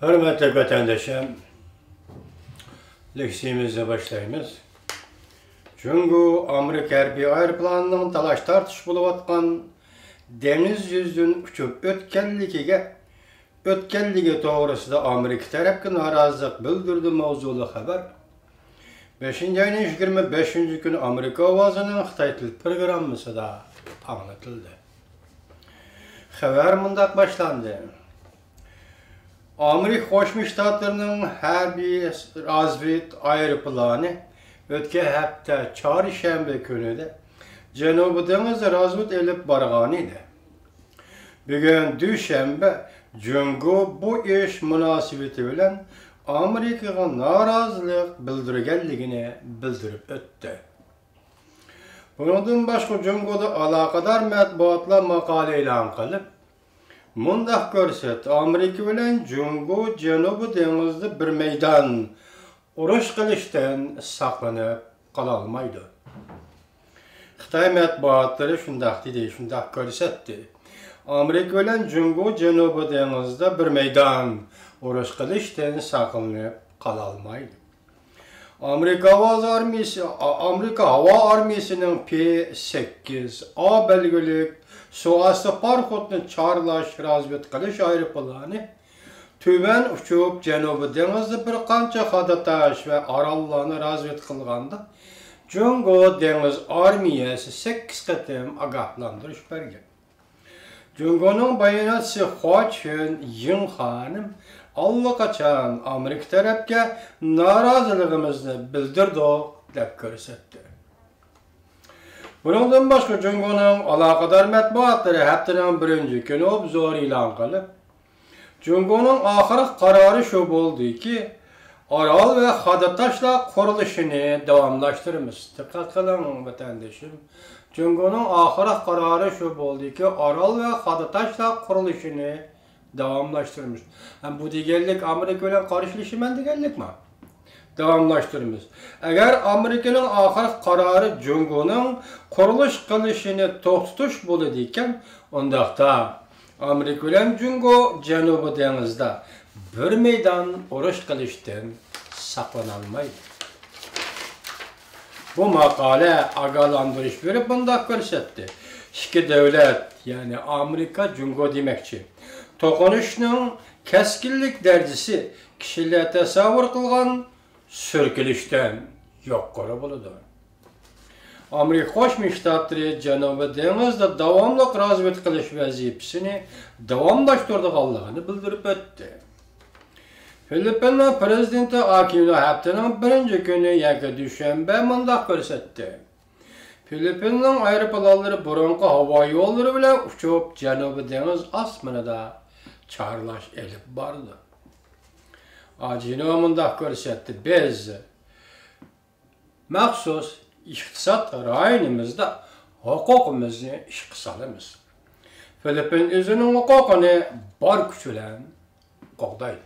Hürmetli vatandaşım, leksiyimize başlayımız. Çünkü Amerika Harbiy aeroplanının talaş tartış bulup atkan deniz yüzünün uçup ötkenligi doğrusunda Amerika tarafı narazılık bildirdi mavzulu haber. 5. ayın 25. günü Amerika ovazının Xitay til programısı da anlatıldı. Haber mundaq başlandı. Amerika Qo'shma Shtatlarının harbiy razvedka aeroplanı ötken hafta çarşamba günüde Janubiy dengizde razvedka elib borgan edi. Bugun dushanba Jungo bu ish munosabati bilan Amerikaga norozilik bildirganligini bildirib o'tdi. Bundan boshqa Jungoda aloqador matbuotlar maqola e'lon qilib, mundaq ko'rsatdi: Amerika bilan Jungo Janubiy dengizda bir maydon urush qilishdan saqlanib qola olmaydi. Xitoy matbuotlari shundaq ko'rsatdi. Amerika bilan Jungo Janubiy dengizda bir maydon urush qilishdan saqlanib qola olmaydi. Amerika havo armiyasining P-8A belgilik suvosti parxodni chorlash razvedka qilish aeroplanı tuban uchib Janubiy dengizda bir qancha hadatash va orollarni razvedka qilganda Jungo dengiz armiyasi 8 qatim ogohlantirish bergan. Jungoning bayonotchisi Hua Chunying xonim allaqachon Amerika tarafga noroziligimizni bildirdik deb ko'rsatdi. Bundan boshqa Jungoning aloqador matbuotlari haftaning 1-kuni obzor e'lon qilib, Jungoning oxirgi qarori shu bo'ldiki, orol va hadataşlar qurilishini davomlashtiramiz. Diqqat qiling vatandoshim. Jungoning oxirgi qarori shu bo'ldiki, orol va hadataşlar qurilishini davomlashtiramiz. Bu deganlik Amerika bilan qarshilashman deganlikmi? Davomlashtiramiz. Agar Amerikaning oxirgi qarori Jungoning qurilish qilishini to'xtatish bo'ladi ekan, undaqda Amerika bilan Jungo Janubiy dengizda bir maydon urush qilishdan saqlana olmaydi. Bu maqola ogohlantirish berib bundaq ko'rsatdi. İki davlat, ya'ni Amerika, Jungo demakchi, to'qinishning keskinlik darajasi kishilar tasavvur qilgan so'rkilishdan yuqori bo'ladi. Amerika Qo'shma Shtatlari Janubiy dengizda davomli razvedka qilish vazifasini davomlashtirganligini bildirib o'tdi. Filippinlar prezidenti Aquino haftaning 1-kuni yoki dushanba mundaq ko'rsatdi. Filippinning aeroplanlari burunqi havo yo'llari bilan uchib Janubiy dengiz osmonida chorlash elib bordi. Aquino mundaq ko'rsatdi: biz maxsus iqtisod rayonimizda huquqimizni ishga solamiz. Filippin o'zining huquqini bor kuch bilan qo'llaydi.